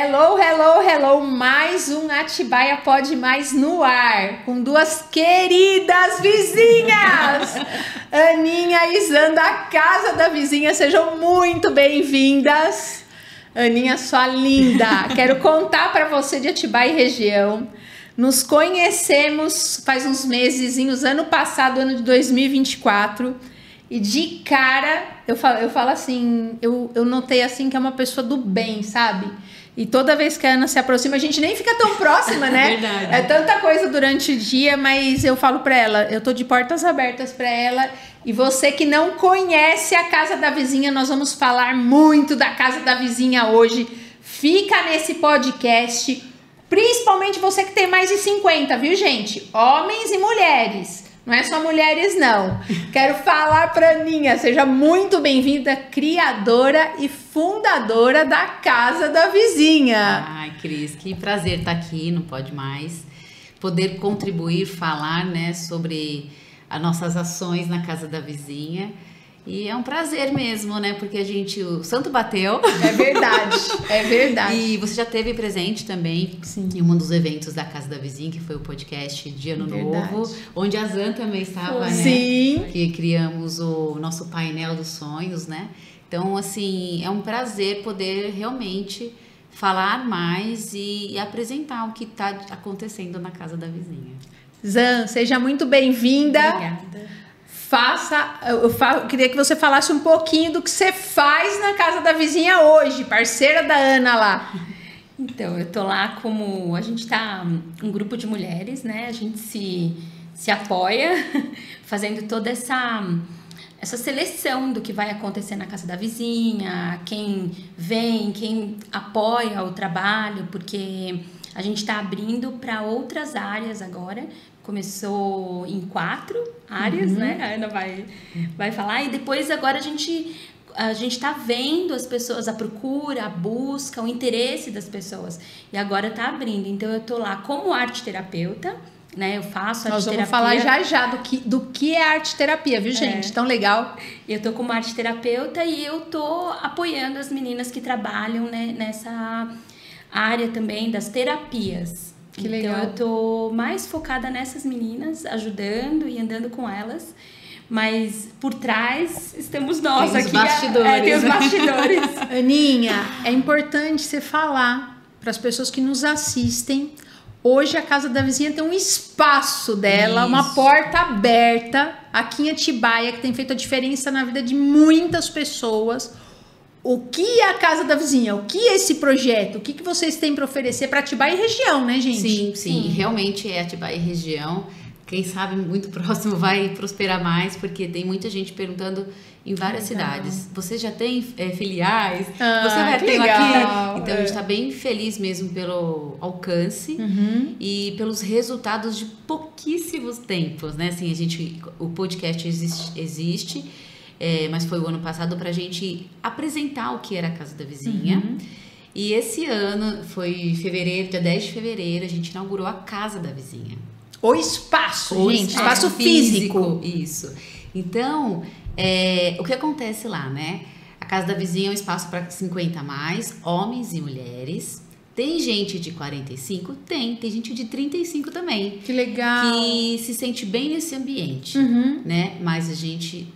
Hello, hello, hello, mais um Atibaia Pode Mais no ar, com duas queridas vizinhas, Aninha e Zan da Casa da Vizinha, sejam muito bem-vindas. Aninha, sua linda, quero contar para você de Atibaia e região, nos conhecemos faz uns mesezinhos, ano passado, ano de 2024, e de cara, eu falo assim, eu notei assim que é uma pessoa do bem, sabe? E toda vez que a Ana se aproxima, a gente nem fica tão próxima, né? Verdade. É tanta coisa durante o dia, mas eu falo pra ela, eu tô de portas abertas pra ela. E você que não conhece a Casa da Vizinha, nós vamos falar muito da Casa da Vizinha hoje. Fica nesse podcast, principalmente você que tem mais de 50, viu, gente? Homens e mulheres. Não é só mulheres, não. Quero falar pra Aninha, seja muito bem-vinda, criadora e fundadora da Casa da Vizinha. Ai, Cris, que prazer estar aqui, não pode mais. Poder contribuir, falar, né, sobre as nossas ações na Casa da Vizinha. E é um prazer mesmo, né, porque o santo bateu. É verdade, é verdade. E você já esteve presente também. Sim. Em um dos eventos da Casa da Vizinha, que foi o podcast de Ano Novo, onde a Zan também estava, né? Sim. Que criamos o nosso painel dos sonhos, né? Então, assim, é um prazer poder realmente falar mais e apresentar o que está acontecendo na Casa da Vizinha. Zan, seja muito bem-vinda. Obrigada. Eu queria que você falasse um pouquinho do que você faz na Casa da Vizinha hoje, parceira da Ana lá. Então, eu tô lá como... A gente tá um grupo de mulheres, né? A gente se apoia, fazendo toda essa seleção do que vai acontecer na Casa da Vizinha, quem vem, quem apoia o trabalho, porque a gente tá abrindo para outras áreas agora. Começou em 4 áreas, né? A Ana vai falar. E depois agora a gente tá vendo as pessoas, a procura, a busca, o interesse das pessoas. E agora tá abrindo. Então eu tô lá como arte terapeuta, né? Eu faço arte terapia. Nós vamos falar já do que é arte terapia, viu, gente? Tão legal. Eu tô como arte terapeuta e eu tô apoiando as meninas que trabalham, né, nessa área também das terapias. Que legal. Então eu tô mais focada nessas meninas, ajudando e andando com elas. Mas por trás estamos nós tem aqui. Os bastidores. Tem os bastidores. Aninha, é importante você falar para as pessoas que nos assistem. Hoje a Casa da Vizinha tem um espaço dela, uma porta aberta aqui em Atibaia, que tem feito a diferença na vida de muitas pessoas. O que é a Casa da Vizinha? O que é esse projeto? O que vocês têm para oferecer para Atibaia e região, né, gente? Sim. Realmente é Atibaia e região. Quem sabe muito próximo vai prosperar mais, porque tem muita gente perguntando em várias cidades. Você já tem filiais? Você vai ter aqui? Então a gente está bem feliz mesmo pelo alcance e pelos resultados de pouquíssimos tempos, né? Assim, o podcast existe. Mas foi o ano passado para a gente apresentar o que era a Casa da Vizinha. E esse ano, foi fevereiro, dia 10 de fevereiro, a gente inaugurou a Casa da Vizinha. O espaço, gente, espaço físico. Isso. Então, o que acontece lá, né? A Casa da Vizinha é um espaço para 50 a mais, homens e mulheres. Tem gente de 45? Tem gente de 35 também. Que legal. Que se sente bem nesse ambiente, né? Mas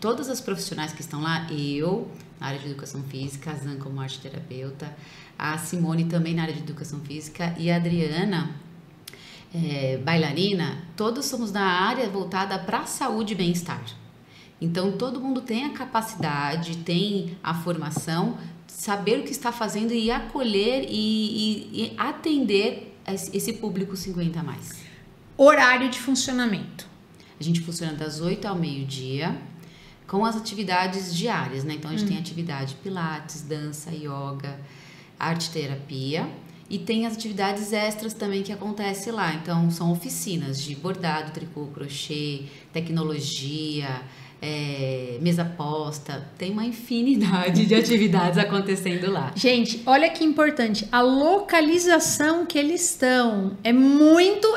todas as profissionais que estão lá, eu, na área de educação física, a Zan como arte terapeuta, a Simone também na área de educação física e a Adriana, bailarina, todos somos da área voltada para a saúde e bem-estar. Então, todo mundo tem a capacidade, tem a formação, saber o que está fazendo e acolher e atender esse público 50 a mais. Horário de funcionamento. A gente funciona das 8 ao meio-dia, com as atividades diárias, né? Então, a gente tem atividade pilates, dança, yoga, arte terapia. E tem as atividades extras também que acontecem lá. Então, são oficinas de bordado, tricô, crochê, tecnologia, mesa posta. Tem uma infinidade de atividades acontecendo lá. Gente, olha que importante. A localização que eles estão é muito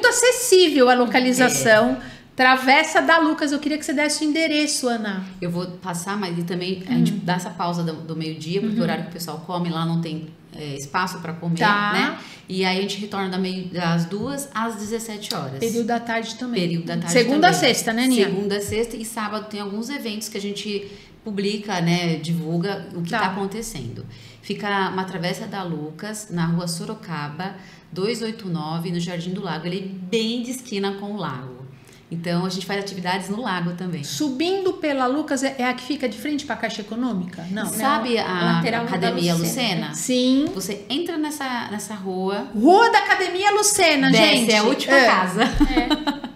acessível a localização. Travessa da Lucas, eu queria que você desse o endereço, Ana. Eu vou passar, mas também a gente dá essa pausa do meio-dia, porque o horário que o pessoal come lá não tem espaço para comer, né? E aí a gente retorna das 2 às 17 horas. Período da tarde também. Período da tarde Segunda a também. sexta, né, Ninha? Segunda a sexta e sábado tem alguns eventos que a gente publica, né, divulga o que tá acontecendo. Fica uma Travessa da Lucas, na rua Sorocaba, 289, no Jardim do Lago. Ele é bem de esquina com o lago. Então, a gente faz atividades no lago também. Subindo pela Lucas, é a que fica de frente para a Caixa Econômica? Não. Sabe a Academia Lucena? Sim. Você entra nessa rua. Rua da Academia Lucena, gente. É a última casa.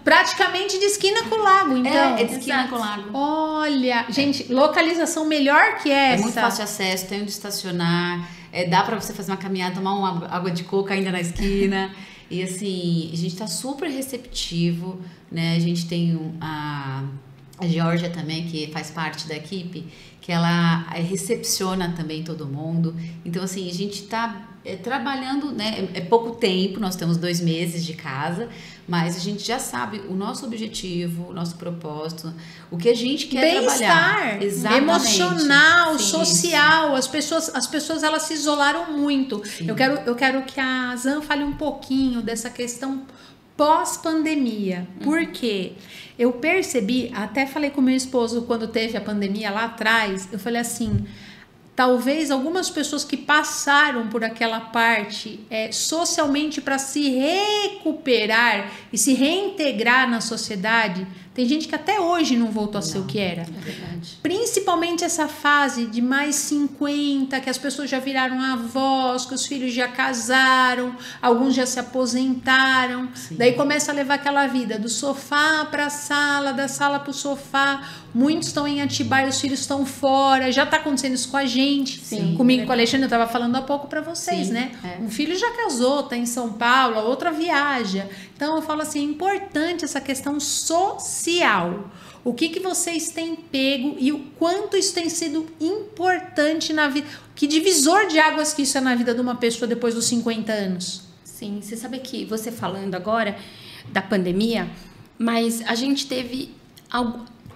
Praticamente de esquina com o lago, então. É de esquina com o lago. Olha, gente, localização melhor que essa. É muito fácil de acesso, tem onde estacionar. Dá para você fazer uma caminhada, tomar uma água de coco ainda na esquina. E assim, a gente tá super receptivo, né? A gente tem a Georgia também, que faz parte da equipe, que ela recepciona também todo mundo. Então, assim, a gente tá trabalhando, né? É pouco tempo, nós temos 2 meses de casa, mas a gente já sabe o nosso objetivo, o nosso propósito, o que a gente quer trabalhar. Bem-estar emocional, social. As pessoas elas se isolaram muito. Eu quero que a Zan fale um pouquinho dessa questão pós-pandemia. Por quê? Eu percebi, até falei com meu esposo quando teve a pandemia lá atrás, eu falei assim, talvez algumas pessoas que passaram por aquela parte socialmente para se recuperar e se reintegrar na sociedade, tem gente que até hoje não voltou a ser o que era. É verdade. Principalmente essa fase de mais 50, que as pessoas já viraram avós, que os filhos já casaram, alguns já se aposentaram. Sim. Daí começa a levar aquela vida do sofá para a sala, da sala para o sofá. Muitos estão em Atibaia, os filhos estão fora. Já está acontecendo isso com a gente. Sim, comigo, com a Alexandre, eu estava falando há pouco para vocês, sim, né? Um filho já casou, está em São Paulo, a outra viaja. Então eu falo assim, é importante essa questão social. O que vocês têm pego e o quanto isso tem sido importante na vida. Que divisor de águas que isso é na vida de uma pessoa depois dos 50 anos. Sim, você sabe que você falando agora da pandemia, mas a gente teve...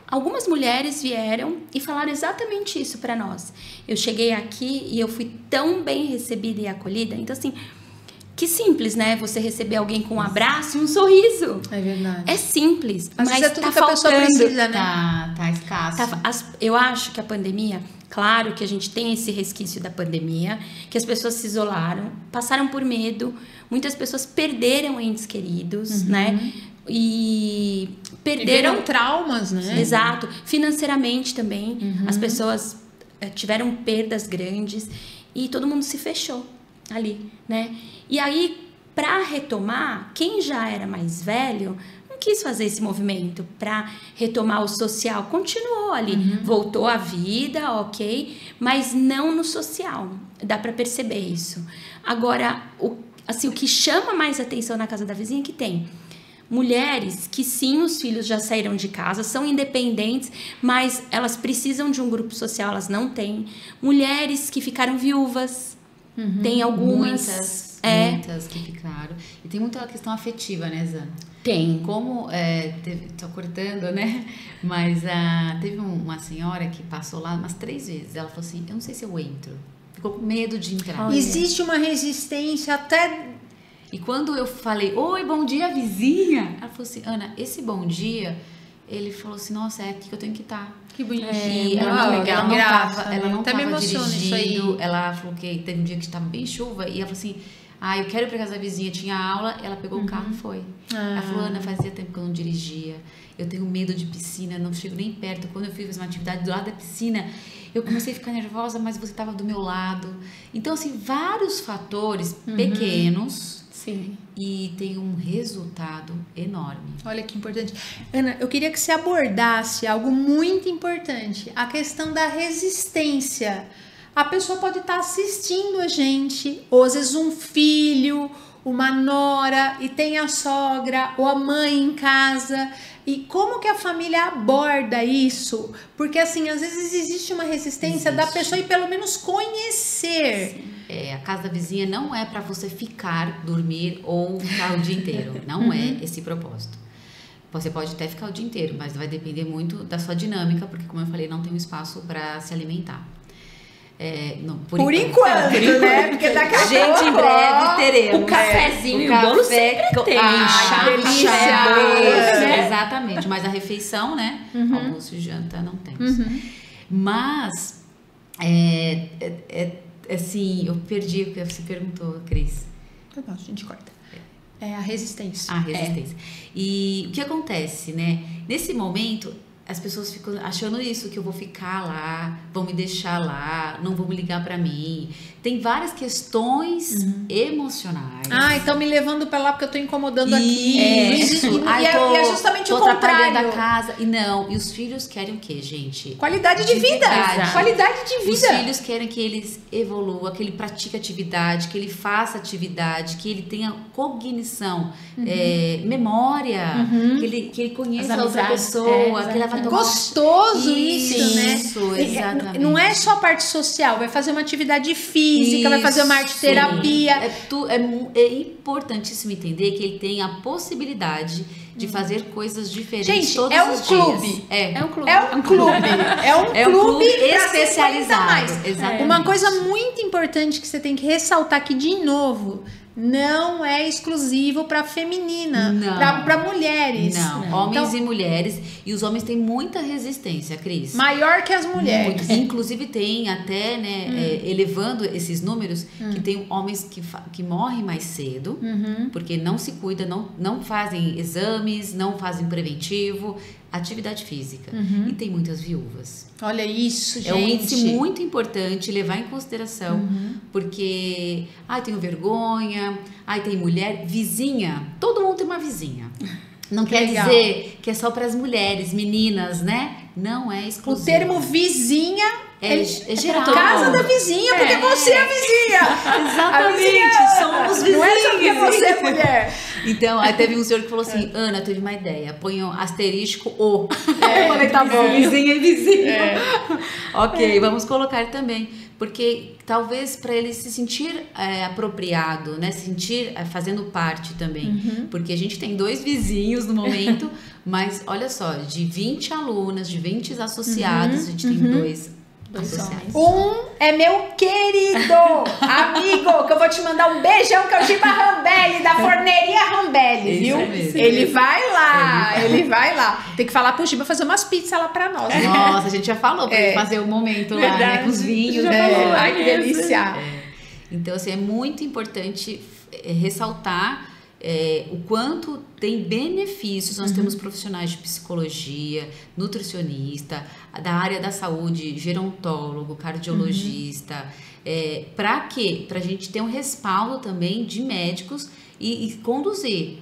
Algumas mulheres vieram e falaram exatamente isso para nós. Eu cheguei aqui e eu fui tão bem recebida e acolhida. Então, assim, que simples, né? Você receber alguém com um abraço e um sorriso. É verdade. É simples, mas mas é tudo tá que a pessoa faltando. precisa, né? Tá escasso. Eu acho que a pandemia, claro que a gente tem esse resquício da pandemia, que as pessoas se isolaram, passaram por medo, muitas pessoas perderam entes queridos, né? E perderam traumas, né? Exato. Financeiramente também, as pessoas tiveram perdas grandes e todo mundo se fechou ali, né? E aí, para retomar, quem já era mais velho não quis fazer esse movimento para retomar o social, continuou ali, voltou à vida, ok, mas não no social. Dá para perceber isso. Agora, o que chama mais atenção na casa da vizinha é que tem mulheres que sim, os filhos já saíram de casa, são independentes, mas elas precisam de um grupo social, elas não têm. Mulheres que ficaram viúvas, tem algumas. Muitas que ficaram. E tem muita questão afetiva, né, Zan? Tem. Como, tô cortando, né? Mas teve uma senhora que passou lá umas 3 vezes. Ela falou assim, eu não sei se eu entro. Ficou com medo de entrar. Existe uma resistência até... E quando eu falei, oi, bom dia, vizinha. Ela falou assim, Ana, esse bom dia... Ele falou assim, nossa, é aqui que eu tenho que estar. Que bonitinho. E ela não estava dirigindo. Ela falou que teve um dia que estava bem chuva. E ela falou assim, eu quero ir pra casa da vizinha. Tinha aula, ela pegou o carro e foi. Ela falou, Ana, fazia tempo que eu não dirigia. Eu tenho medo de piscina, não chego nem perto. Quando eu fui fazer uma atividade do lado da piscina, eu comecei a ficar nervosa, mas você estava do meu lado. Então, assim, vários fatores pequenos... Sim. E tem um resultado enorme. Olha que importante. Ana, eu queria que você abordasse algo muito importante. A questão da resistência. A pessoa pode estar assistindo a gente, ou às vezes um filho, uma nora, e tem a sogra, ou a mãe em casa. E como que a família aborda isso? Porque assim, às vezes existe uma resistência da pessoa e pelo menos conhecer. Sim. A casa da vizinha não é para você ficar, dormir ou ficar o dia inteiro. Não é esse propósito. Você pode até ficar o dia inteiro, mas vai depender muito da sua dinâmica, porque, como eu falei, não tem um espaço para se alimentar. Não, por enquanto, né? Porque daqui a gente, em breve teremos. O cafezinho e o bolo sempre tem. Delícia. Exatamente. Mas a refeição, né? Almoço e janta não temos. Mas, assim, eu perdi o que você perguntou, Cris. Não, a gente corta. A resistência. A resistência. E o que acontece, né? Nesse momento, as pessoas ficam achando isso, que eu vou ficar lá, vão me deixar lá, não vão me ligar pra mim. Tem várias questões emocionais. Então me levando pra lá porque eu tô incomodando aqui. Isso. E é justamente o contrário da casa. E os filhos querem o quê, gente? Qualidade de vida. Qualidade de vida. Os filhos querem que eles evoluam, que ele pratique atividade, que ele faça atividade, que ele tenha cognição, memória, que ele conheça a outra pessoa, que ela vai tomar... Gostoso isso, né? Isso, exatamente. Não é só a parte social, vai fazer uma atividade física, vai fazer uma arte terapia. É importantíssimo entender que ele tem a possibilidade de fazer coisas diferentes. Gente, todos é um os clube. Dias. É um clube. É um clube especializado. Mais. Exatamente. Uma coisa muito importante que você tem que ressaltar aqui de novo. Não é exclusivo para feminina, para mulheres. Não, homens e mulheres. E os homens têm muita resistência, Cris. Maior que as mulheres. Inclusive tem até, né, elevando esses números, que tem homens que morrem mais cedo, porque não se cuidam, não fazem exames, não fazem preventivo, atividade física. E tem muitas viúvas. Olha isso, gente. É um índice muito importante levar em consideração, porque, tenho vergonha, tem mulher, vizinha, todo mundo tem uma vizinha. Não quer dizer que é só para as mulheres, meninas, né? Não é exclusivo. O termo vizinha é geral. Casa da vizinha, porque você é a vizinha. Exatamente, somos vizinhos. Não é só porque você é mulher. Então, aí teve um senhor que falou assim, Ana, teve uma ideia, põe um asterisco O. Eu falei, tá bom, vizinha e vizinho. Ok, vamos colocar também. Porque talvez para ele se sentir apropriado, né? Se sentir fazendo parte também. Porque a gente tem 2 vizinhos no momento, mas olha só, de 20 alunas, de 20 associados, a gente tem 2 associados. Um é meu querido amigo, que eu vou te mandar um beijão, que é o Giba Rambelli, da Forneria Rambelli, viu? Ele vai lá. Tem que falar pro Giba fazer umas pizzas lá pra nós. Nossa, a gente já falou pra ele fazer o momento lá, né? Com os vinhos. Ai, que delícia. Então, assim, é muito importante ressaltar o quanto tem benefícios. Nós temos profissionais de psicologia, nutricionista, da área da saúde, gerontólogo, cardiologista. Para quê? Para a gente ter um respaldo também de médicos e conduzir.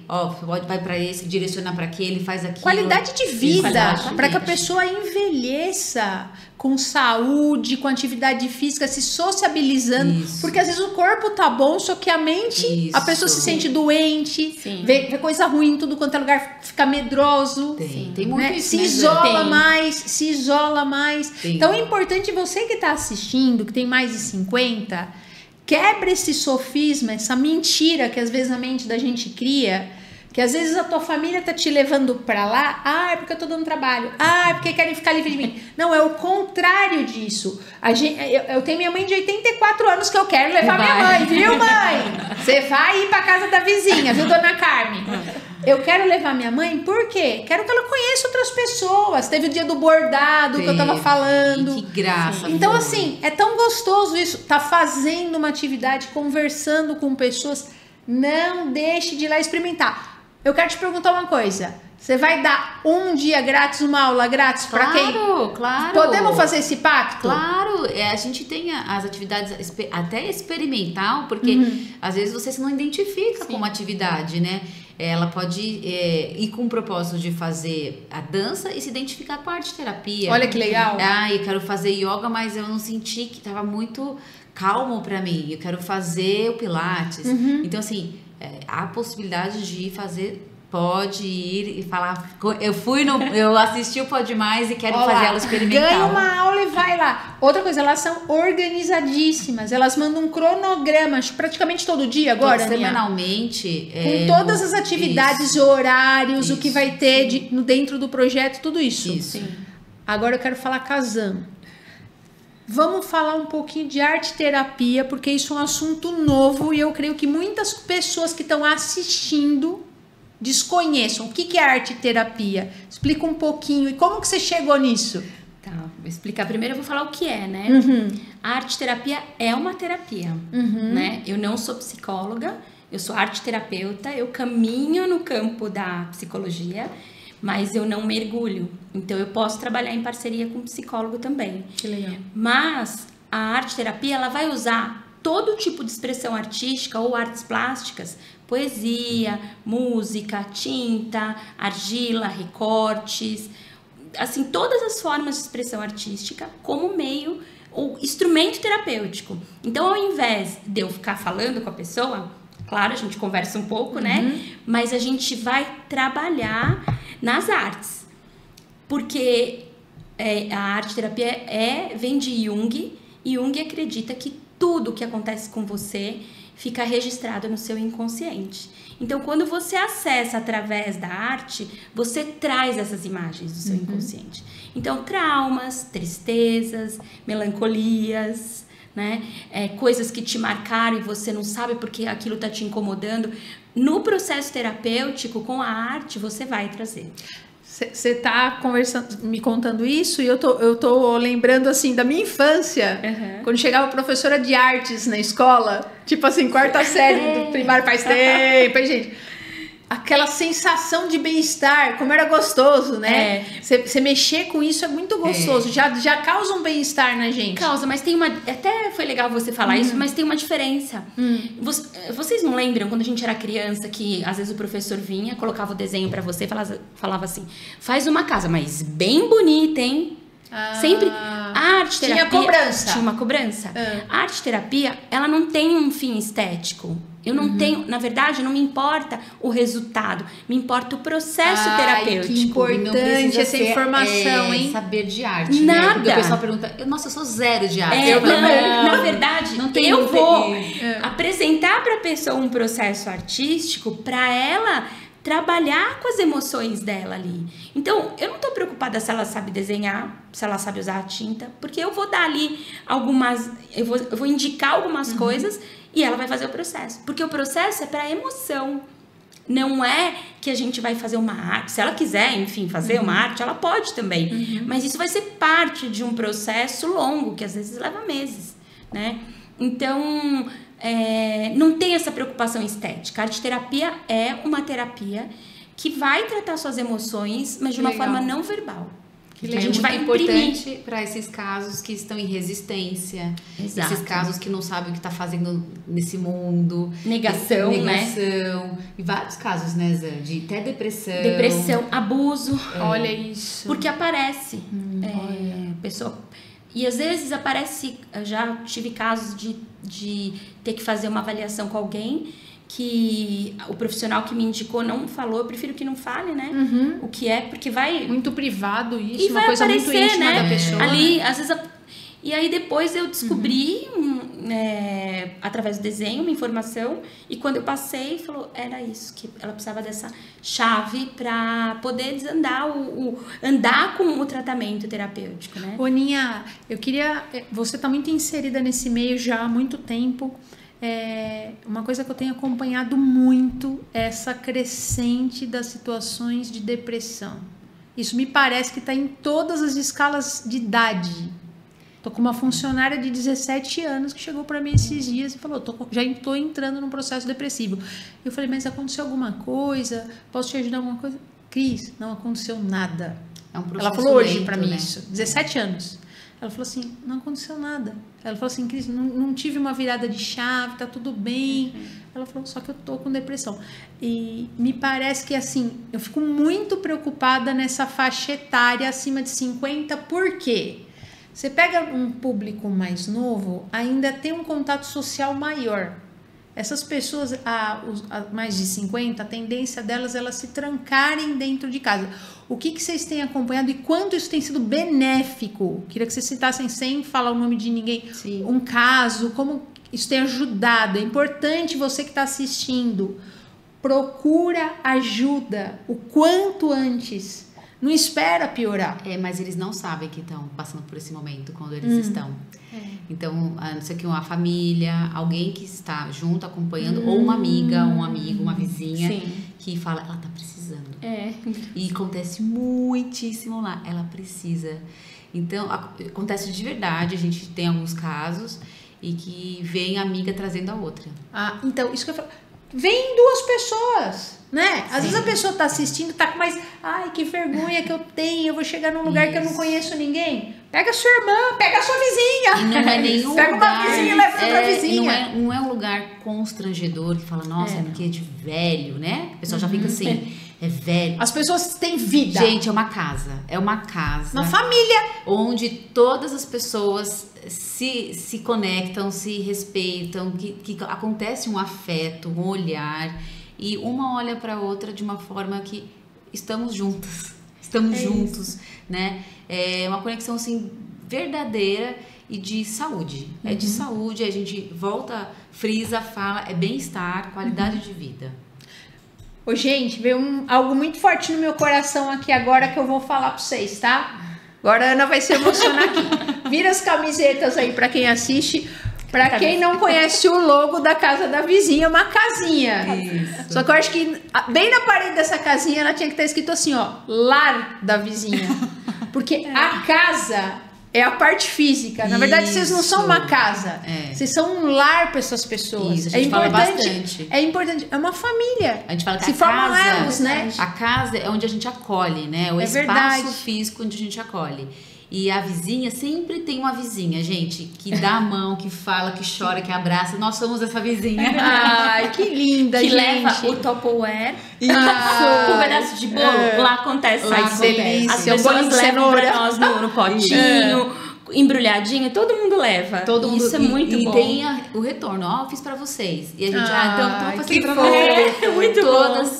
Vai para esse, direcionar para aquele, faz aquilo. Qualidade de vida, para que a pessoa envelheça com saúde, com atividade física, se sociabilizando. Porque às vezes o corpo tá bom, só que a mente, a pessoa se sente doente, vê coisa ruim em tudo quanto é lugar, fica medroso. Tem muito isso, se isola mais. Então é importante você que tá assistindo, que tem mais de 50, quebra esse sofisma, essa mentira que às vezes a mente da gente cria, que às vezes a tua família tá te levando pra lá, é porque eu tô dando trabalho, é porque querem ficar livre de mim. Não, é o contrário disso. Eu tenho minha mãe de 84 anos que eu quero levar minha mãe, viu, mãe? Você vai ir pra casa da vizinha, viu, dona Carmen? Eu quero levar minha mãe, por quê? Quero que ela conheça outras pessoas. Teve o dia do bordado que eu tava falando. Que graça. Então, assim, é tão gostoso isso. Tá fazendo uma atividade, conversando com pessoas. Não deixe de ir lá experimentar. Eu quero te perguntar uma coisa. Você vai dar um dia grátis, uma aula grátis para quem? Claro. Podemos fazer esse pacto? Claro. A gente tem as atividades até experimental, porque às vezes você não identifica com uma atividade, né? Ela pode ir com o propósito de fazer a dança e se identificar com a arte terapia. Olha que legal. Eu quero fazer yoga, mas eu não senti que estava muito calmo para mim. Eu quero fazer o pilates. Então, assim, há a possibilidade de fazer pode ir e falar, eu assisti o Pode Mais e quero fazer ela experimental. Ganha uma aula e vai lá. Outra coisa, elas são organizadíssimas, elas mandam um cronograma praticamente todo dia agora, semanalmente. Com todas as atividades, horários, o que vai ter dentro do projeto, tudo isso. Isso. Agora eu quero falar casando. Vamos falar um pouquinho de arte-terapia, porque isso é um assunto novo e eu creio que muitas pessoas que estão assistindo desconheçam. O que é arte-terapia? Explica um pouquinho. E como que você chegou nisso? Tá, vou explicar. Primeiro eu vou falar o que é, né? A arte-terapia é uma terapia, né? Eu não sou psicóloga, eu sou arte-terapeuta, eu caminho no campo da psicologia, mas eu não mergulho. Então, eu posso trabalhar em parceria com o psicólogo também. Que legal. Mas a arte-terapia, ela vai usar todo tipo de expressão artística ou artes plásticas, poesia, música, tinta, argila, recortes, assim, todas as formas de expressão artística como meio ou instrumento terapêutico. Então, ao invés de eu ficar falando com a pessoa, claro, a gente conversa um pouco, né? Mas a gente vai trabalhar nas artes. Porque a arte-terapia vem de Jung, e Jung acredita que tudo que acontece com você fica registrado no seu inconsciente. Então, quando você acessa através da arte, você traz essas imagens do seu inconsciente. Então, traumas, tristezas, melancolias, né? Coisas que te marcaram e você não sabe porque aquilo está te incomodando. No processo terapêutico, com a arte, você vai trazer. Você tá conversando, me contando isso, e eu tô lembrando, assim, da minha infância, quando chegava professora de artes na escola, tipo assim, quarta série do primário, faz tempo, hein, gente? Aquela sensação de bem-estar, como era gostoso, né? Você mexer com isso é muito gostoso, já causa um bem-estar na gente. Causa, mas tem uma... Até foi legal você falar isso, mas tem uma diferença. Vocês não lembram quando a gente era criança que às vezes o professor vinha, colocava o desenho pra você e falava assim, faz uma casa, mas bem bonita, hein? Sempre a arte-terapia... Tinha cobrança. Tinha uma cobrança. A arte-terapia, ela não tem um fim estético. Eu não tenho, na verdade, não me importa o resultado, me importa o processo terapêutico. Que importante essa informação, hein? Saber de arte, nada. Né? Porque o pessoal pergunta, nossa, eu sou zero de arte. Na verdade, eu vou apresentar para a pessoa um processo artístico para ela trabalhar com as emoções dela ali. Então, eu não tô preocupada se ela sabe desenhar, se ela sabe usar a tinta, porque eu vou dar ali algumas... Eu vou indicar algumas coisas e ela vai fazer o processo. Porque o processo é para emoção. Não é que a gente vai fazer uma arte. Se ela quiser, enfim, fazer uma arte, ela pode também. Mas isso vai ser parte de um processo longo, que às vezes leva meses, né? Então... não tem essa preocupação estética. A arte-terapia é uma terapia que vai tratar suas emoções, mas de uma forma não verbal. Que a gente vai importante para esses casos que estão em resistência. Exato. Esses casos que não sabem o que está fazendo nesse mundo. Negação, né? E vários casos, né, Zé? De até depressão. Depressão, abuso. Olha isso. Porque aparece. Pessoa... E às vezes aparece, já tive casos de ter que fazer uma avaliação com alguém que o profissional que me indicou não falou, eu prefiro que não fale, né? O que é, porque vai... Muito privado isso, e uma vai coisa aparecer, muito íntima né? da pessoa. Ali, às vezes... E aí depois eu descobri, através do desenho, uma informação, e quando eu passei, falou, era isso, que ela precisava dessa chave para poder desandar, andar com o tratamento terapêutico, né? Boninha, eu queria... Você está muito inserida nesse meio já há muito tempo. Uma coisa que eu tenho acompanhado muito é essa crescente das situações de depressão. Isso me parece que está em todas as escalas de idade. Tô com uma funcionária de 17 anos que chegou para mim esses dias e falou, já estou entrando num processo depressivo. Eu falei, mas aconteceu alguma coisa? Posso te ajudar em alguma coisa? Cris, não aconteceu nada. É um processo Ela falou hoje lento, para mim né? isso, 17 anos. Ela falou assim, não aconteceu nada. Ela falou assim, Cris, não tive uma virada de chave, tá tudo bem. Ela falou, só que eu tô com depressão. E me parece que, assim, eu fico muito preocupada nessa faixa etária acima de 50, por quê? Você pega um público mais novo, ainda tem um contato social maior. essas pessoas, mais de 50, a tendência delas é elas se trancarem dentro de casa. O que vocês têm acompanhado e quanto isso tem sido benéfico? Queria que vocês citassem, sem falar o nome de ninguém, um caso, como isso tem ajudado. É importante você que está assistindo, procura ajuda o quanto antes. Não espera piorar. Mas eles não sabem que estão passando por esse momento quando eles estão. Então, a não ser que uma família, alguém que está junto, acompanhando, ou uma amiga, um amigo, uma vizinha, que fala, ela tá precisando. E acontece muitíssimo lá, ela precisa. Então, acontece de verdade, a gente tem alguns casos, e que vem a amiga trazendo a outra. Então, isso que eu falo. Vem duas pessoas, né? Às vezes a pessoa tá assistindo, tá com mais... Ai, que vergonha que eu tenho, eu vou chegar num lugar que eu não conheço ninguém. Pega a sua irmã, pega a sua vizinha. E não é nenhum pega lugar... uma vizinha e leva pra outra vizinha. Não é um lugar constrangedor, que fala, nossa, porque é de velho, né? A pessoa já fica assim, é velho. As pessoas têm vida. Gente, é uma casa. É uma casa. Uma família. Onde todas as pessoas se conectam, se respeitam, que acontece um afeto, um olhar, e uma olha para a outra de uma forma que estamos juntas, estamos juntos, né? É uma conexão assim verdadeira e de saúde. É de saúde, a gente volta, frisa, fala, é bem-estar, qualidade de vida. Ô, gente, veio algo muito forte no meu coração aqui agora que eu vou falar para vocês, tá? Agora a Ana vai se emocionar aqui. Vira as camisetas aí para quem assiste. Para quem não conhece o logo da casa da vizinha, uma casinha. Isso. Só que eu acho que bem na parede dessa casinha ela tinha que estar escrito assim, ó, lar da vizinha. Porque a casa é a parte física. Na verdade, vocês não são uma casa. Vocês são um lar para essas pessoas. Isso, a gente fala bastante. É importante. É uma família. A gente fala que se a formam casa, elos, né? A casa é onde a gente acolhe, né? O espaço físico onde a gente acolhe. E a vizinha, sempre tem uma vizinha, gente, que dá a mão, que fala, que chora, que abraça. Nós somos essa vizinha. Ai, que linda, que gente. leva o Tupperware. Um pedaço de bolo. Lá acontece. Lá acontece. As pessoas levam pra nós no potinho. Embrulhadinho, todo mundo leva. Todo mundo, isso é muito bom. E tem o retorno, ó, fiz pra vocês. E a gente, então vou fazer pra vocês. É muito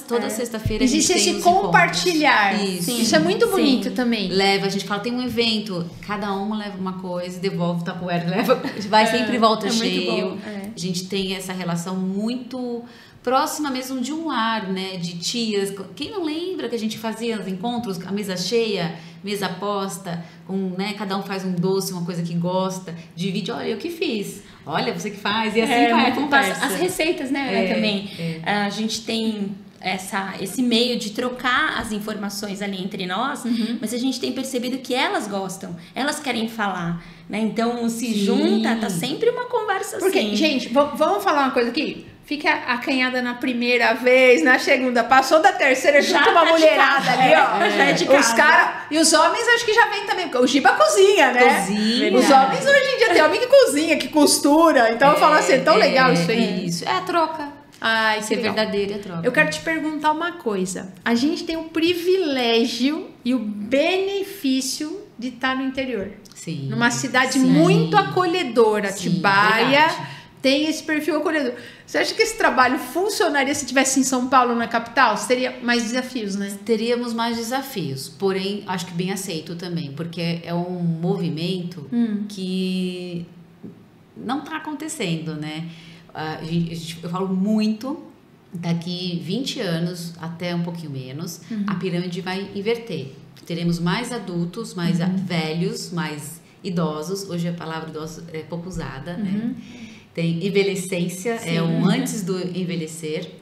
toda sexta-feira a gente existe tem esse compartilhar. Isso é muito bonito também. Leva, a gente fala, tem um evento, cada um leva uma coisa, devolve o Tupperware, leva, vai sempre volta cheio. A gente tem essa relação muito próxima mesmo de um lar, né, de tias. Quem não lembra que a gente fazia os encontros, a mesa cheia, mesa posta, né, cada um faz um doce, uma coisa que gosta, divide, olha, eu que fiz, olha, você que faz, e assim vai a conversa. As receitas, né, também, a gente tem esse meio de trocar as informações ali entre nós, mas a gente tem percebido que elas gostam, elas querem falar, né, então se junta, tá sempre uma conversa porque, assim. Gente, vamos falar uma coisa aqui? Fica acanhada na primeira vez, na segunda, passou da terceira, junto uma mulherada ali, ó. Já é de casa. Os caras, e os homens acho que já vem também, porque o Giba cozinha, né? Cozinha. Os homens hoje em dia tem homem que cozinha, que costura, então eu falo assim, é tão legal isso aí. Isso, é a troca. Ai, ser verdadeira é a troca. Eu quero te perguntar uma coisa. A gente tem o privilégio e o benefício de estar no interior. Sim. Numa cidade muito acolhedora. Atibaia tem esse perfil acolhedor. Você acha que esse trabalho funcionaria se tivesse em São Paulo, na capital? Você teria mais desafios, né? Teríamos mais desafios, porém, acho que bem aceito também, porque é um movimento que não está acontecendo, né? Eu falo muito, daqui 20 anos, até um pouquinho menos, a pirâmide vai inverter. Teremos mais adultos, mais velhos, mais idosos. Hoje a palavra idoso é pouco usada, né? Tem envelhecência, é um antes do envelhecer.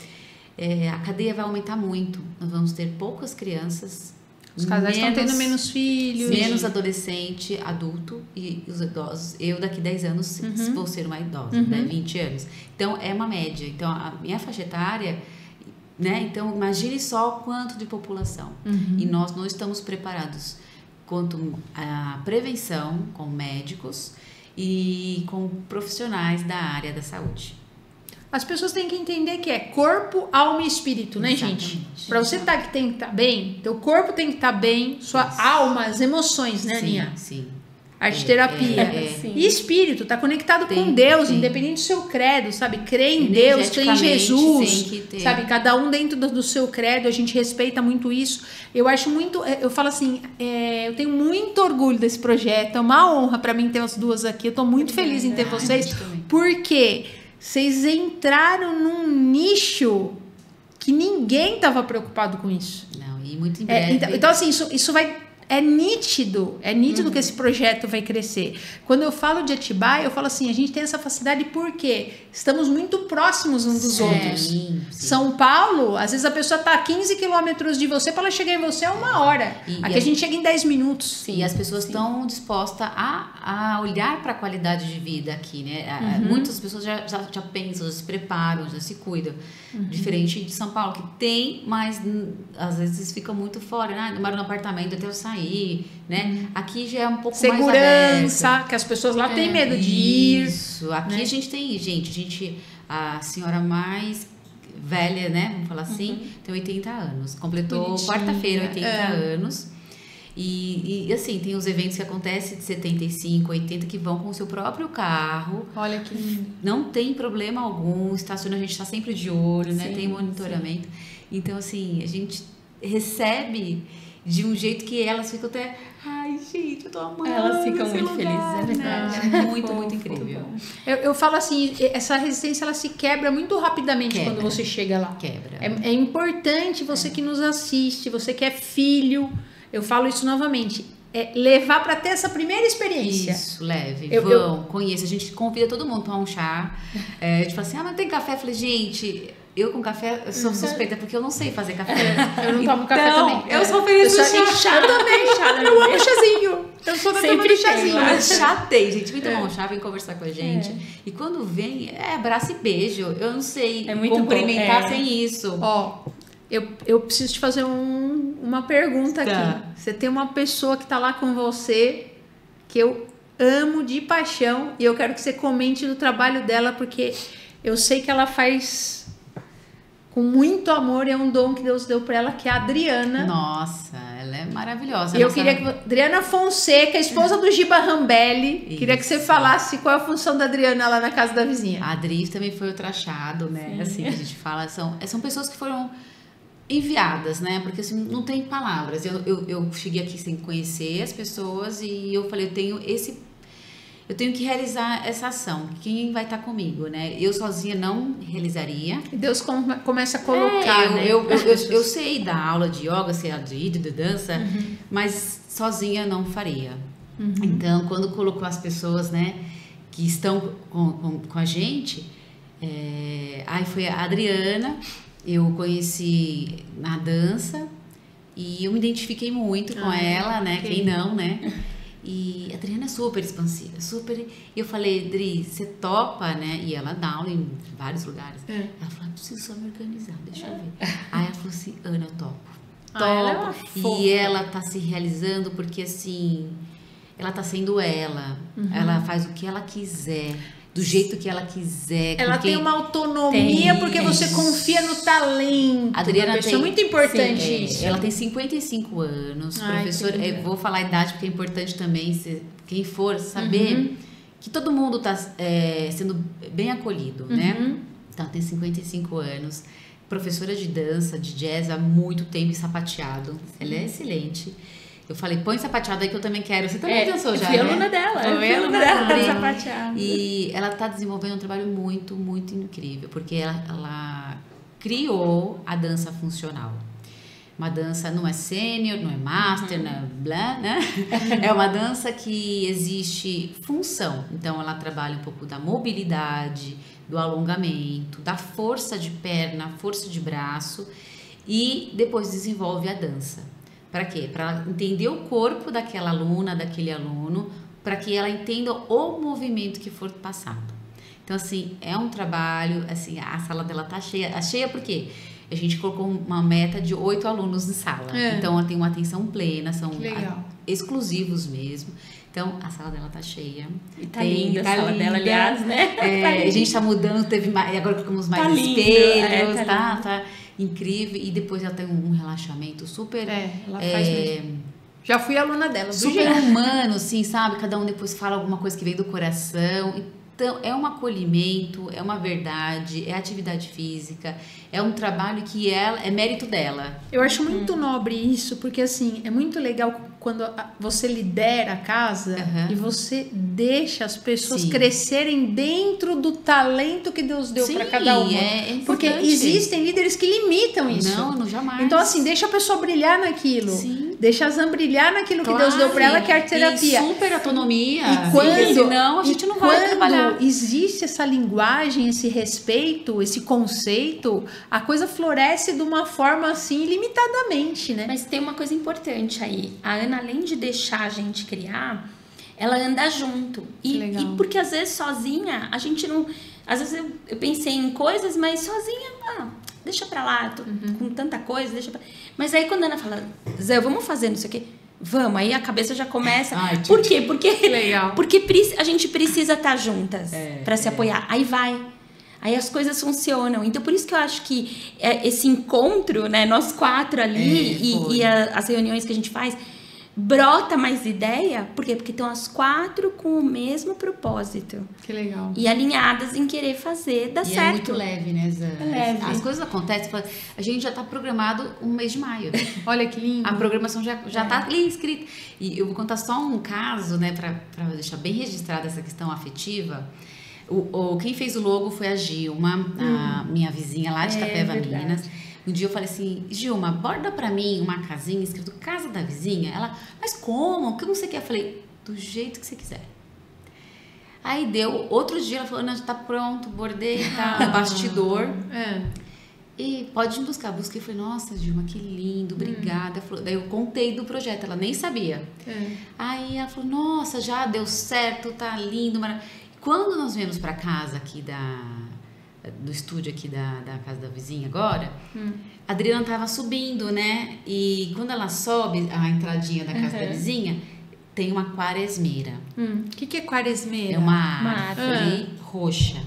A cadeia vai aumentar muito. Nós vamos ter poucas crianças. Os casais estão tendo menos filhos. Menos adolescente, adulto e os idosos. Eu daqui 10 anos vou ser uma idosa, né? 20 anos. Então, é uma média. Então, a minha faixa etária, né? Então, imagine só quanto de população. E nós não estamos preparados quanto à prevenção com médicos e com profissionais da área da saúde. As pessoas têm que entender que é corpo, alma e espírito, né, gente? Pra você tem que estar bem, teu corpo tem que estar bem, sua alma, as emoções, né, Aninha? Sim. arte terapia. E espírito, tá conectado com Deus, independente do seu credo, sabe? Crê em Deus, crê em Jesus, sabe? Cada um dentro do seu credo, a gente respeita muito isso. Eu acho muito, eu falo assim, eu tenho muito orgulho desse projeto, é uma honra pra mim ter as duas aqui, eu tô muito feliz em ter vocês, porque vocês entraram num nicho que ninguém tava preocupado com isso. Não, e muito em breve. Então assim, isso vai... É nítido que esse projeto vai crescer. Quando eu falo de Atibaia, eu falo assim, a gente tem essa facilidade porque estamos muito próximos uns dos outros. Sim. São Paulo, às vezes a pessoa está a 15 quilômetros de você, para ela chegar em você é 1 hora. Aqui a gente chega em 10 minutos. Sim, e as pessoas estão dispostas a olhar para a qualidade de vida aqui, né? Muitas pessoas já pensam, já se preparam, já se cuidam. Diferente de São Paulo, que tem, mas às vezes fica muito fora, né? Eu moro no apartamento até eu sair, né? Aqui já é um pouco mais aberto. Segurança, que as pessoas lá têm medo de ir. Isso, aqui a gente tem, a senhora mais velha, né? Vamos falar assim, tem 80 anos. Completou quarta-feira 80 anos. E assim, tem os eventos que acontecem de 75, 80 que vão com o seu próprio carro. Olha que lindo. Não tem problema algum, estaciona, a gente está sempre de olho, né? Tem monitoramento. Então, assim, a gente recebe de um jeito que elas ficam até... Ai, gente, eu tô amando. Elas ficam muito felizes, é verdade. Muito incrível. Eu falo assim, essa resistência ela se quebra muito rapidamente quando você chega lá. Quebra. É importante você que nos assiste, você que é filho, eu falo isso novamente, levar para ter essa primeira experiência. Isso, leve, conheça. A gente convida todo mundo para um chá. A gente fala assim, mas tem café? Eu falei, gente... Eu com café, eu sou suspeita, porque eu não sei fazer café. Eu não tomo café também. Eu sou ofereço chá também. Eu amo chazinho. Então, sou tomando chazinho. Chá tem, gente. Vem tomar um chá, vem conversar com a gente. E quando vem, abraço e beijo. Eu não sei cumprimentar sem isso. Ó, eu preciso te fazer uma pergunta aqui. Você tem uma pessoa que tá lá com você, que eu amo de paixão, e eu quero que você comente do trabalho dela, porque eu sei que ela faz... com muito amor, é um dom que Deus deu para ela, que é a Adriana. Nossa, ela é maravilhosa. Eu queria que... Adriana Fonseca, esposa do Giba Rambelli. Queria que você falasse qual é a função da Adriana lá na casa da vizinha. A Adri também foi ultrachado, né? Assim, a gente fala, são pessoas que foram enviadas, né? Porque assim, não tem palavras. Eu cheguei aqui sem conhecer as pessoas e eu falei, eu tenho que realizar essa ação. Quem vai estar comigo, né? Eu sozinha não realizaria. E Deus começa a colocar, né? Eu sei dar aula de yoga, sei de dança, mas sozinha não faria. Então, quando colocou as pessoas, né, que estão com a gente, aí foi a Adriana, eu conheci na dança e eu me identifiquei muito com ela, né? Okay. Quem não, né? E a Adriana é super expansiva, e eu falei, Adri, você topa, né? E ela dá aula em vários lugares. Ela falou, preciso só me organizar, deixa eu ver. Aí ela falou assim, Ana, eu topo. Ela e ela tá se realizando porque, assim, ela tá sendo ela. Ela faz o que ela quiser, do jeito que ela quiser. Ela tem uma autonomia porque você confia no talento. A Adriana é muito importante isso. Ela tem 55 anos, professora. Vou falar a idade porque é importante também, quem for, saber que todo mundo está sendo bem acolhido, né? Então, ela tem 55 anos, professora de dança, de jazz há muito tempo e sapateado. Ela é excelente. Eu falei, põe sapateado aí que eu também quero. Você também dançou já, né? Eu fui aluna dela. Sapateado. E ela está desenvolvendo um trabalho muito, muito incrível. Porque ela criou a dança funcional. Uma dança não é sênior, não é master, não é blá, né? É uma dança que existe função. Então, ela trabalha um pouco da mobilidade, do alongamento, da força de perna, força de braço. E depois desenvolve a dança. Para quê? Para entender o corpo daquela aluna, daquele aluno, para que ela entenda o movimento que for passado. Então, assim, é um trabalho, assim, a sala dela tá cheia. Cheia por quê? A gente colocou uma meta de 8 alunos em sala. Então, ela tem uma atenção plena, são exclusivos mesmo. Então, a sala dela tá cheia. E tá linda a sala dela, aliás, né? A gente tá mudando, agora colocamos mais espelhos, tá incrível. E depois ela tem um relaxamento super... ela faz mesmo. Já fui aluna dela. Super humano, assim, sabe? Cada um depois fala alguma coisa que vem do coração. Então, é um acolhimento, é uma verdade, é atividade física, é um trabalho que é mérito dela. Eu acho muito nobre isso, porque assim, é muito legal quando você lidera a casa e você deixa as pessoas crescerem dentro do talento que Deus deu para cada uma. Porque existem líderes que limitam isso. Não, jamais. Então assim, deixa a pessoa brilhar naquilo. Sim. Deixa a Zan brilhar naquilo que Deus deu para ela, que é a terapia. E super autonomia. E quando, senão a gente não vai trabalhar. Existe essa linguagem, esse respeito, esse conceito, a coisa floresce de uma forma assim, ilimitadamente, né? Mas tem uma coisa importante aí. A Ana, além de deixar a gente criar, ela anda junto. E porque às vezes sozinha, a gente não... Às vezes eu pensei em coisas, mas sozinha, deixa pra lá, tô com tanta coisa, deixa pra... Mas aí quando a Ana fala, Zé, vamos fazer não sei o quê, vamos, aí a cabeça já começa. Por quê? Porque a gente precisa estar juntas pra se apoiar. Aí vai. Aí as coisas funcionam. Então, por isso que eu acho que esse encontro, né, nós 4 ali e as reuniões que a gente faz, brota mais ideia. Por quê? Porque estão as 4 com o mesmo propósito. Que legal. E alinhadas em querer fazer dar certo. É muito leve, né, Zé? É leve. As coisas acontecem. A gente já está programado um mês de maio. Olha que lindo. A programação já está ali escrita. E eu vou contar só um caso, né, para deixar bem registrada essa questão afetiva. Quem fez o logo foi a Gilma, a minha vizinha lá de Itapeva, Minas. Um dia eu falei assim, Gilma, borda pra mim uma casinha escrito Casa da Vizinha. Ela, mas como? Que eu não sei o que. Eu falei, do jeito que você quiser. Aí deu, outro dia ela falou, não, já tá pronto, bordei, tá no bastidor. E pode me buscar. Busquei e falei, nossa, Gilma, que lindo, obrigada. Falou, daí eu contei do projeto, ela nem sabia. Aí ela falou, nossa, já deu certo, tá lindo, maravilhoso. Quando nós viemos para casa aqui do estúdio aqui da casa da vizinha agora, a Adriana tava subindo, né? E quando ela sobe a entradinha da casa da vizinha, tem uma quaresmeira. O que é quaresmeira? É uma árvore roxa.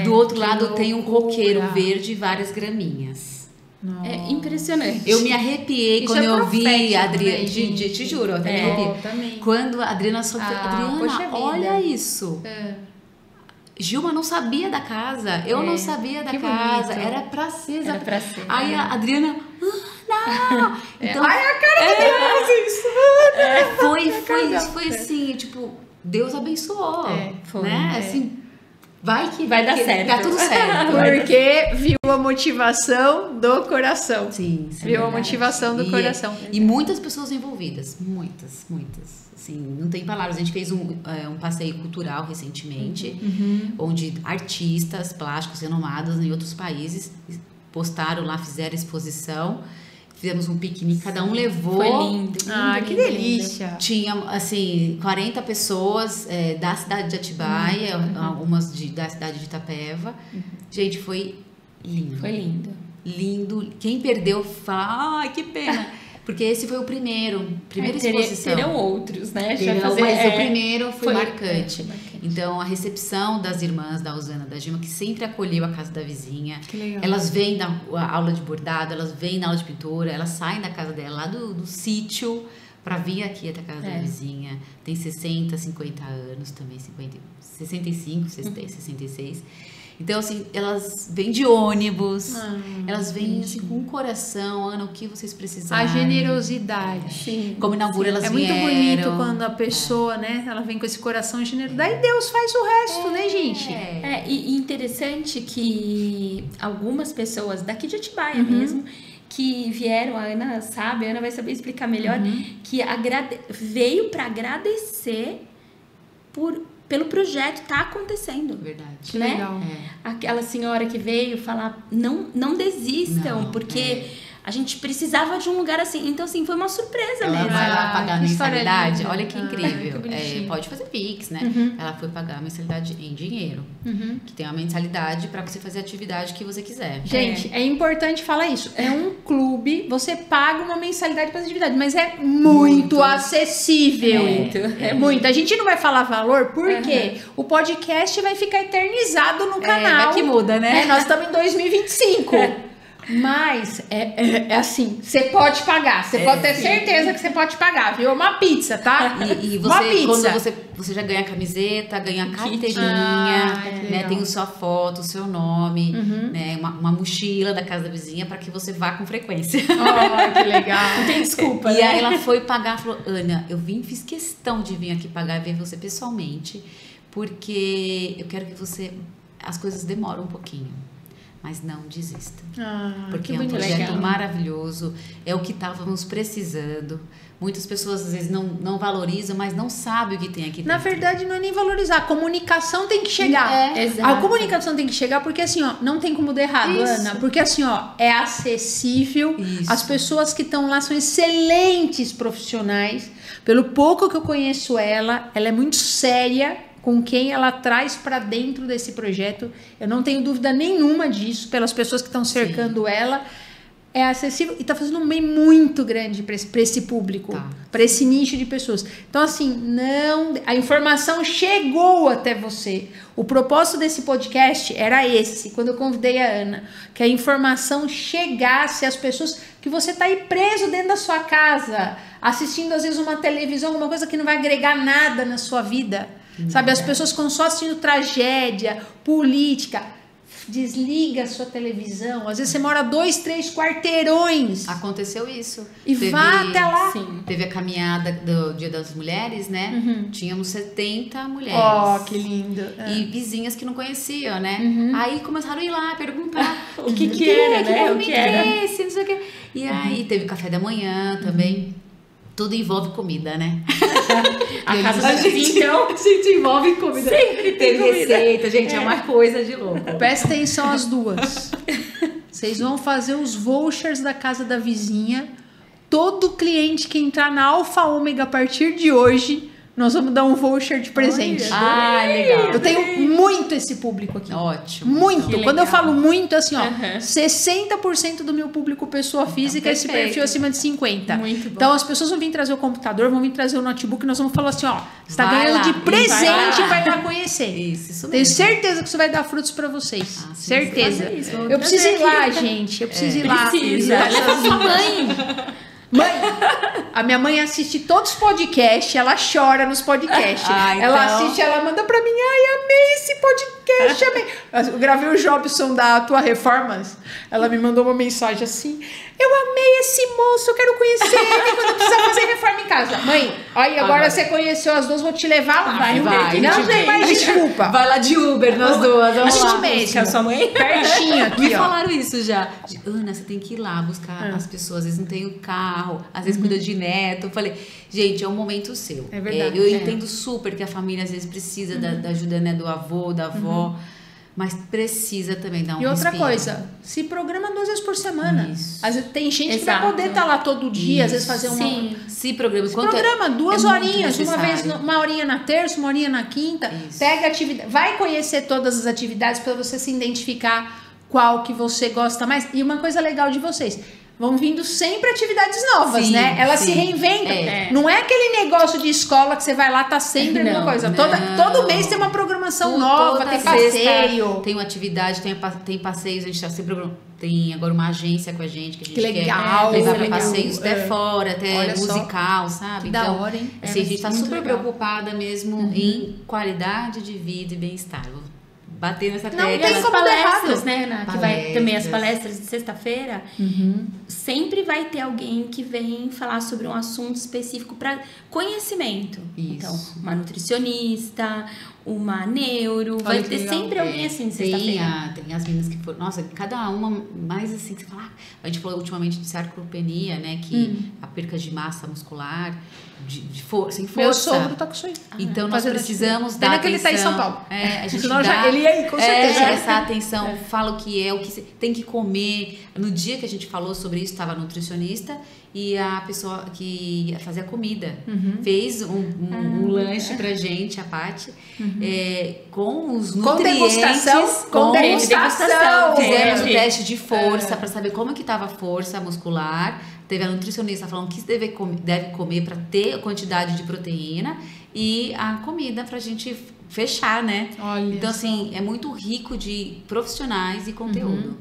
Do outro lado tem um coqueiro verde e várias graminhas. Nossa. É impressionante. Eu me arrepiei quando eu vi a Adriana. Te juro, eu até me arrepiei. Também. Quando a Adriana soube, Adriana, olha isso. Gilma não sabia da casa, eu não sabia da casa. Bonito. Era pra ser. Aí a Adriana, não. Então, ai, a cara dele foi assim, tipo, Deus abençoou. Né? Assim, vai dar certo. Dá tudo certo. Porque viu a motivação do coração. Sim, viu a motivação do coração. E muitas pessoas envolvidas. Muitas. Assim, não tem palavras. A gente fez um passeio cultural recentemente, onde artistas plásticos renomados em outros países postaram lá, fizeram exposição. Fizemos um piquenique, cada um levou. Foi lindo. Que delícia. Tinha, assim, 40 pessoas da cidade de Atibaia, algumas da cidade de Itapeva. Gente, foi lindo. Foi lindo. Lindo. Quem perdeu, fala, ai, que pena. Porque esse foi o primeira exposição. Terão outros, né? Mas o primeiro foi marcante. Então, a recepção das irmãs da Usana, da Gilma, que sempre acolheu a casa da vizinha. Que legal. Elas vêm da aula de bordado, elas vêm na aula de pintura, elas saem da casa dela, lá do sítio, para vir aqui até a casa da vizinha. Tem 60, 50 anos também, 65, 66. Então, assim, elas vêm de ônibus, elas vêm assim, com o coração, Ana, o que vocês precisarem. A generosidade. Sim. Como inaugura, elas vieram. É muito bonito quando a pessoa, né, ela vem com esse coração generoso. Daí Deus faz o resto, né, gente? E interessante que algumas pessoas daqui de Atibaia mesmo, que vieram, a Ana sabe, a Ana vai saber explicar melhor, que veio para agradecer pelo projeto tá acontecendo. Verdade. Né? Legal. Aquela senhora que veio falar, não desistam, porque a gente precisava de um lugar assim. Então, assim, foi uma surpresa ela mesmo. Vai lá pagar a mensalidade. Olha que incrível. Que pode fazer Pix, né? Ela foi pagar a mensalidade em dinheiro. Que tem uma mensalidade para você fazer a atividade que você quiser. Gente, é importante falar isso. É um clube, você paga uma mensalidade para atividade, mas é muito acessível. Muito. A gente não vai falar valor porque o podcast vai ficar eternizado no canal. Vai que muda, né? Nós estamos em 2025. Mas é assim, você pode pagar, você pode ter certeza que você pode pagar, viu? Uma pizza, tá? E uma pizza. Quando você já ganha a camiseta, ganha a carteirinha, né? Tem sua foto, o seu nome, né? Uma mochila da casa da vizinha para que você vá com frequência. Oh, que legal. Não tem desculpa, E né? aí ela foi pagar, falou, Ana, fiz questão de vir aqui pagar e ver você pessoalmente, porque eu quero que as coisas demoram um pouquinho. Mas não desista. Porque é um projeto maravilhoso, é o que estávamos precisando. Muitas pessoas às vezes não valorizam, mas não sabem o que tem aqui dentro. Na verdade, não é nem valorizar, a comunicação tem que chegar. A comunicação tem que chegar porque assim, ó, não tem como dar errado, Ana. Porque assim, ó, é acessível. As pessoas que estão lá são excelentes profissionais. Pelo pouco que eu conheço ela é muito séria com quem ela traz para dentro desse projeto. Eu não tenho dúvida nenhuma disso, pelas pessoas que estão cercando ela. É acessível e tá fazendo um bem muito grande para esse público, para esse nicho de pessoas. Então, assim, a informação chegou até você. O propósito desse podcast era esse, quando eu convidei a Ana, que a informação chegasse às pessoas, que você tá aí preso dentro da sua casa, assistindo às vezes uma televisão, alguma coisa que não vai agregar nada na sua vida. Sabe, as pessoas ficam só assistindo tragédia, política. Desliga a sua televisão. Às vezes você mora 2, 3 quarteirões. Aconteceu isso. E vá até lá. Teve a caminhada do Dia das Mulheres, né? Tínhamos 70 mulheres. Oh, que lindo. E vizinhas que não conheciam, né? Aí começaram a ir lá perguntar o que era, né? O que era. Esse, não sei o que. E aí teve café da manhã também. Tudo envolve comida, né? A casa da gente, então, a gente envolve comida. Sempre tem comida. Receita, gente, é uma coisa de louco. Presta atenção as duas. Vocês vão fazer os vouchers da casa da vizinha. Todo cliente que entrar na Alfa Ômega a partir de hoje, nós vamos dar um voucher de presente. Legal. Eu tenho muito esse público aqui. Ótimo. Muito. Quando eu falo muito, assim, ó, 60% do meu público pessoa física, esse perfil acima de 50. Muito bom. Então as pessoas vão vir trazer o computador, vão vir trazer o notebook, nós vamos falar assim, ó, você tá ganhando de presente e vai lá conhecer. Isso mesmo. Tenho certeza que isso vai dar frutos pra vocês. Certeza. Eu preciso ir lá, gente. Eu preciso ir lá. Precisa. Leva sua mãe. Mãe, a minha mãe assiste todos os podcasts, ela chora nos podcasts. Ela assiste, ela manda pra mim, amei esse podcast, amei. Eu gravei o Jobson da Tua Reformas, ela me mandou uma mensagem assim, eu amei esse moço, eu quero conhecer ele quando eu precisar fazer reforma em casa. Mãe, olha, agora você conheceu as duas, vou te levar lá. Vai. Não tem mais desculpa. Vai lá de Uber, nós duas, vamos lá. Mesmo. A sua mãe? Pertinho aqui, Me ó. falaram isso já. Ana, você tem que ir lá buscar as pessoas, às vezes não tem o carro, às vezes cuida de neto. Eu falei, gente, é um momento seu. É verdade. Eu entendo super que a família às vezes precisa da ajuda, né, do avô, da avó, mas precisa também dar um E outra respiro. coisa, se programa 2 vezes por semana. Isso. Às vezes, tem gente que Exato. vai poder estar lá todo dia, às vezes fazer uma... Sim. Se programa. Programa 2 é muito horinhas, uma necessário. uma horinha na terça, uma horinha na quinta. Isso. Pega atividade, vai conhecer todas as atividades para você se identificar qual que você gosta mais. E uma coisa legal de vocês, vão vindo sempre atividades novas, Sim, né? Elas sim. se reinventam. É. Não é aquele negócio de escola que você vai lá, tá sempre a mesma Não, coisa. não. Todo mês tem uma programação nova, Toda tem sexta passeio. Tem uma atividade, tem passeios, a gente tá sempre... Tem agora uma agência com a gente que a gente Que legal, quer levar pra legal. passeios até fora, até Olha só. musical, sabe? Que da hora, hein? Assim, a gente tá muito super legal. preocupada mesmo em qualidade de vida e bem-estar. Vou bater nessa Não tecla. tem As como dar palestras, errado. né, Ana? Que vai também as palestras de sexta-feira. Sempre vai ter alguém que vem falar sobre um assunto específico para conhecimento. Isso. Então, uma nutricionista, uma neuro. Olha Vai que ter legal. sempre alguém assim sexta-feira. Tem as meninas que foram... Nossa, cada uma mais assim, você fala... A gente falou ultimamente de sarcopenia, né? Que a perca de massa muscular, sem força. Meu sogro tá com isso aí. Então, nós Fazendo precisamos assim. dar Pena atenção. que ele tá em São Paulo. A gente Senão dá ele ia aí, com certeza. essa atenção, fala o que é, o que você tem que comer. No dia que a gente falou sobre isso, estava a nutricionista e a pessoa que ia fazer a comida fez um lanche pra gente, a Paty, com os nutrientes. Com degustação. Fizemos o teste de força para saber como que estava a força muscular. Teve a nutricionista falando que deve comer para ter a quantidade de proteína e a comida pra gente fechar, né? Olha então, só. assim, é muito rico de profissionais e conteúdo.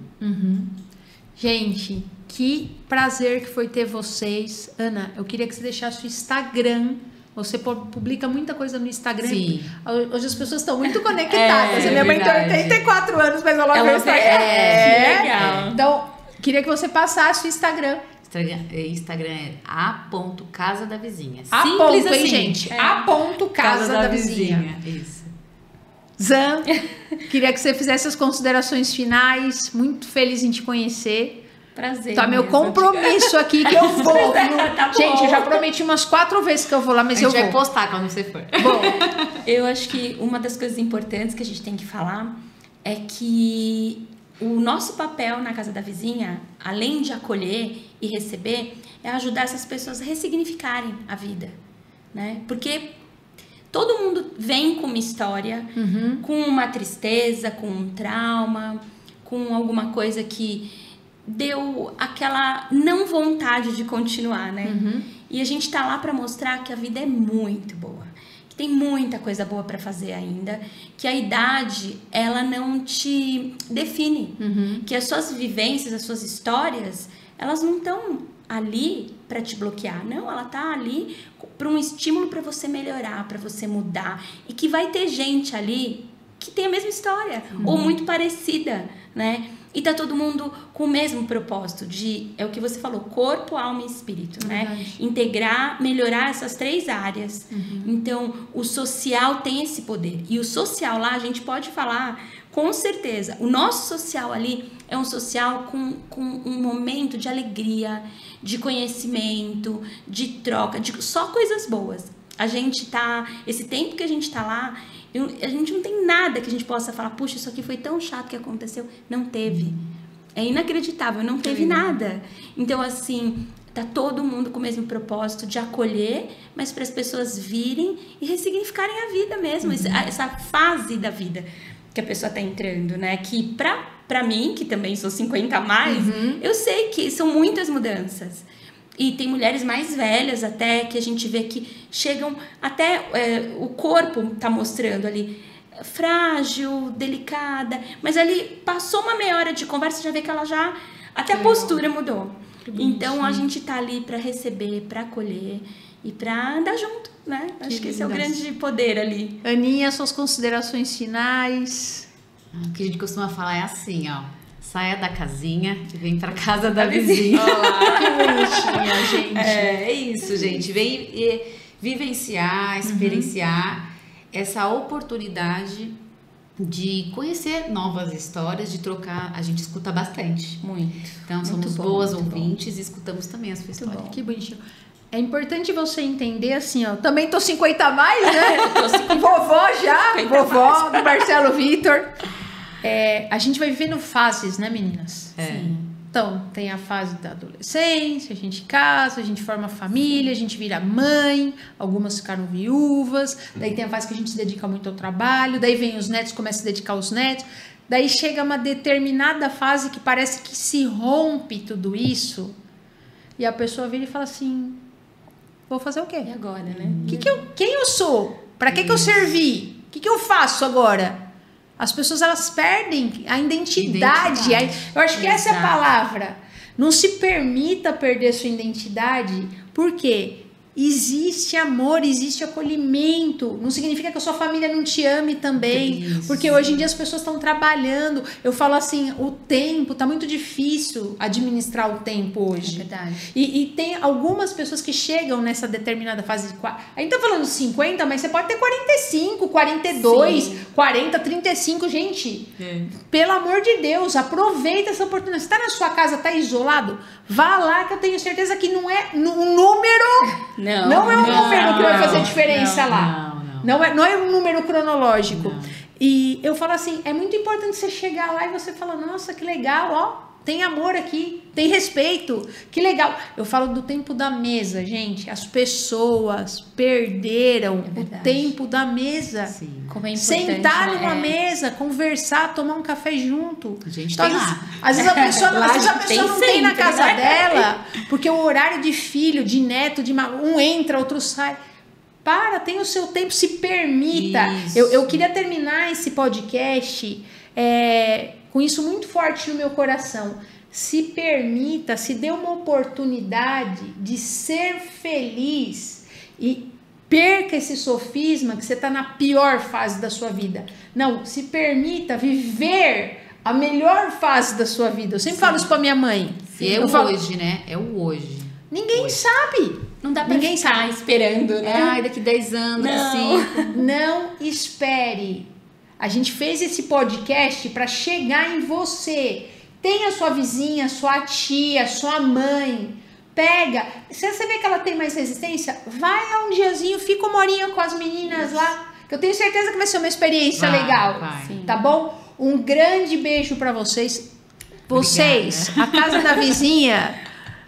Gente, que prazer que foi ter vocês. Ana, eu queria que você deixasse o Instagram. Você publica muita coisa no Instagram. Sim. Hoje as pessoas estão muito conectadas. Minha mãe tem verdade. 84 anos, mas ela vê o Instagram. Que legal. Então, queria que você passasse o Instagram. Instagram é a.casa da vizinha. A Simples ponto, assim. hein, gente? A.casa da vizinha. Isso. Zan, queria que você fizesse as considerações finais. Muito feliz em te conhecer. Prazer. Tá meu mesmo. compromisso aqui que eu vou. Tá bom. Gente, eu já prometi umas 4 vezes que eu vou lá, mas A gente eu vai vou. postar quando você for. Bom, Eu acho que uma das coisas importantes que a gente tem que falar é que o nosso papel na Casa da Vizinha, além de acolher e receber, é ajudar essas pessoas a ressignificarem a vida, né? Porque todo mundo vem com uma história, com uma tristeza, com um trauma, com alguma coisa que deu aquela não vontade de continuar, né? E a gente tá lá para mostrar que a vida é muito boa, que tem muita coisa boa para fazer ainda, que a idade ela não te define, que as suas vivências, as suas histórias, elas não estão ali para te bloquear, não, ela tá ali para um estímulo para você melhorar, para você mudar, e que vai ter gente ali que tem a mesma história ou muito parecida, né? E tá todo mundo com o mesmo propósito de, é o que você falou, corpo, alma e espírito, né? Integrar, melhorar essas 3 áreas. Então, o social tem esse poder. E o social lá, a gente pode falar com certeza. O nosso social ali é um social com um momento de alegria, de conhecimento, de troca, de só coisas boas. A gente tá, esse tempo que a gente tá lá, a gente não tem nada que a gente possa falar, puxa, isso aqui foi tão chato que aconteceu. Não teve. É inacreditável, não teve nada. Então, assim, tá todo mundo com o mesmo propósito de acolher, mas para as pessoas virem e ressignificarem a vida mesmo, essa fase da vida que a pessoa tá entrando, né? Que pra mim, que também sou 50 a mais, eu sei que são muitas mudanças. E tem mulheres mais velhas até, que a gente vê que chegam até, o corpo tá mostrando ali, frágil, delicada, mas ali passou uma meia hora de conversa, já vê que ela já, até a postura mudou. Então a gente tá ali para receber, para acolher e para andar junto, né? Acho que esse é o grande poder ali. Aninha, suas considerações finais. O que a gente costuma falar é assim, ó. Saia da casinha e vem pra casa da vizinha. Olá, que bonitinha, gente. É isso, gente. Vem vivenciar, experienciar essa oportunidade de conhecer novas histórias, de trocar. A gente escuta bastante. Muito. Então, somos boas ouvintes e escutamos também a sua história. Que bonitinho. É importante você entender assim, ó. Também tô 50 a mais, né? Vovó já. Vovó do Marcelo Vitor. A gente vai vivendo fases, né, meninas? Sim. Então, tem a fase da adolescência, a gente casa, a gente forma família, a gente vira mãe, algumas ficaram viúvas, daí tem a fase que a gente se dedica muito ao trabalho, daí vem os netos, começa a se dedicar aos netos, daí chega uma determinada fase que parece que se rompe tudo isso, e a pessoa vira e fala assim, vou fazer o quê? E agora, né? Quem eu sou? Pra que eu servi? O que eu faço agora? As pessoas, elas perdem a identidade. Eu acho que essa é a palavra. Não se permita perder sua identidade, porque existe amor, existe acolhimento. Não significa que a sua família não te ame também. Isso. Porque hoje em dia as pessoas estão trabalhando. Eu falo assim, o tempo, tá muito difícil administrar o tempo hoje. É verdade. E tem algumas pessoas que chegam nessa determinada fase de... A gente tá falando 50, mas você pode ter 45, 42, sim, 40, 35. Gente, pelo amor de Deus, aproveita essa oportunidade. Você tá na sua casa, tá isolado? Vá lá, que eu tenho certeza que não é um número... Não é um número que vai fazer diferença lá. Não é um número cronológico. Não. E eu falo assim, é muito importante você chegar lá e você falar, nossa, que legal, ó. Tem amor aqui, tem respeito, que legal. Eu falo do tempo da mesa, gente. As pessoas perderam o tempo da mesa. Sim. Como é sentar numa mesa, conversar, tomar um café junto. A gente então, tem lá. Às vezes a pessoa não tem na casa dela, porque o horário de filho, de neto, um entra, outro sai. Tem o seu tempo, se permita. Eu queria terminar esse podcast com isso muito forte no meu coração. se permita, se dê uma oportunidade de ser feliz e perca esse sofisma que você está na pior fase da sua vida. Não, se permita viver a melhor fase da sua vida. Eu sempre falo isso pra minha mãe. E é o hoje, né? É o hoje. Ninguém sabe. Não dá pra ficar esperando, né? Ai, daqui 10 anos, assim. Não espere. A gente fez esse podcast para chegar em você. Tem a sua vizinha, sua tia, sua mãe. Pega. Se você vê que ela tem mais resistência, vai lá um diazinho, fica uma horinha com as meninas lá. Que eu tenho certeza que vai ser uma experiência legal. Tá bom? Um grande beijo para vocês. Vocês, obrigada. A casa da vizinha,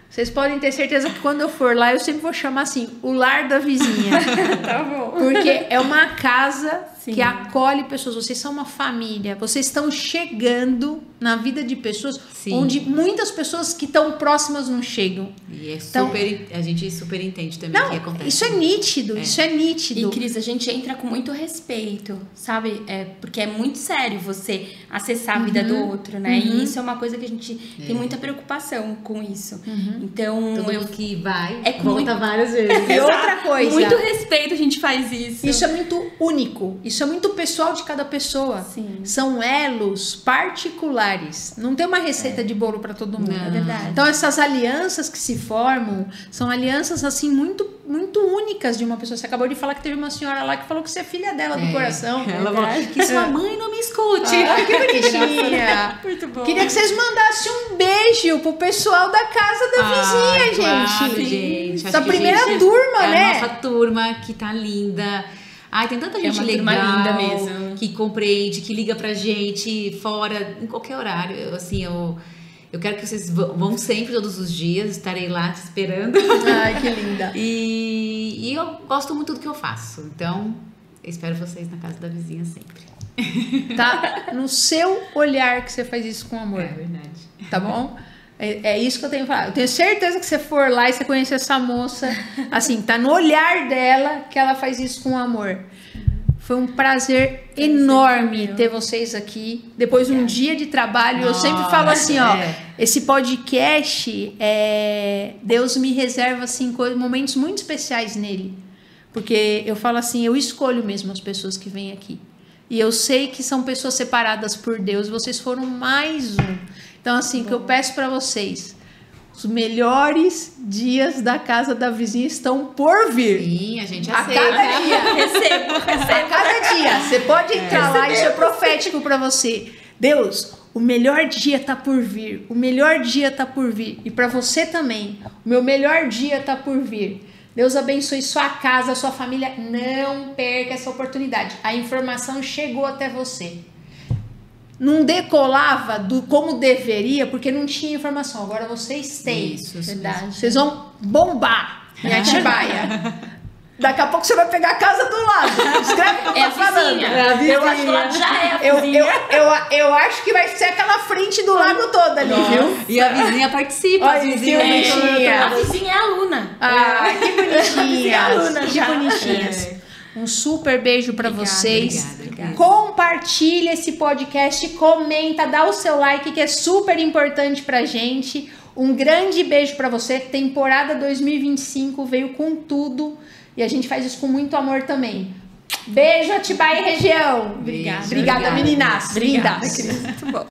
vocês podem ter certeza que quando eu for lá, eu sempre vou chamar assim, o lar da vizinha. Tá bom. Porque é uma casa que acolhe pessoas. Vocês são uma família. Vocês estão chegando na vida de pessoas onde muitas pessoas que estão próximas não chegam. E é super, a gente super entende também o que acontece. Isso é nítido, isso é nítido. E, Cris, a gente entra com muito respeito, sabe? Porque é muito sério você acessar a vida do outro, né? E isso é uma coisa que a gente tem muita preocupação com isso. Então, todo mundo que vai, volta várias vezes. E outra coisa. Muito respeito a gente faz isso. Isso é muito único. Isso é muito pessoal de cada pessoa. Sim. São elos particulares. Não tem uma receita de bolo para todo mundo. É verdade. Então essas alianças que se formam são alianças assim muito muito únicas de uma pessoa. Você acabou de falar que teve uma senhora lá que falou que você é filha dela do coração. Ela falou que sua mãe não me escute. Ai, que bonitinha. Muito bom. Queria que vocês mandassem um beijo pro pessoal da casa da vizinha, claro, gente. gente. Essa primeira turma, né? A nossa turma que tá linda. Ai, tem tanta gente legal linda mesmo. Que compreende, que liga pra gente fora, em qualquer horário. Assim, eu quero que vocês vão sempre, todos os dias. Estarei lá te esperando. Ai, que linda. E eu gosto muito do que eu faço. Então, eu espero vocês na casa da vizinha sempre. Tá no seu olhar que você faz isso com amor. É verdade. Tá bom? É isso que eu tenho que falar. Eu tenho certeza que você for lá e você conhecer essa moça, assim, tá no olhar dela que ela faz isso com amor. Foi um prazer enorme ter vocês aqui. Depois de um dia de trabalho, eu sempre falo assim, ó, esse podcast, Deus me reserva assim momentos muito especiais nele. Porque eu falo assim, eu escolho mesmo as pessoas que vêm aqui. E eu sei que são pessoas separadas por Deus, vocês foram mais um. Então, assim, o que eu peço para vocês, os melhores dias da casa da vizinha estão por vir. Sim, a gente aceita. A cada dia. Recebo. A cada dia. Você pode entrar lá, isso é profético para você. Deus, o melhor dia tá por vir. O melhor dia tá por vir. E para você também, o meu melhor dia tá por vir. Deus abençoe sua casa, sua família. Não perca essa oportunidade. A informação chegou até você. Não decolava como deveria, porque não tinha informação. Agora vocês têm. Isso, verdade. Vocês vão bombar em Atibaia. Daqui a pouco você vai pegar a casa do lado. Escreve o que eu tô falando. Eu acho que o lado já é a vizinha. Eu acho que vai ser aquela frente do lago toda ali, viu? E a vizinha participa. Olha, que bonitinha. A vizinha é aluna. Ah, que bonitinha. Aluna que já. bonitinhas. Um super beijo para vocês. Obrigada. Compartilha esse podcast, comenta, dá o seu like, que é super importante pra gente. Um grande beijo para você. Temporada 2025 veio com tudo e a gente faz isso com muito amor também. Beijo, Atibaia e região. Obrigada. Obrigada, meninas. Obrigada, Lindas. Cris. Muito bom.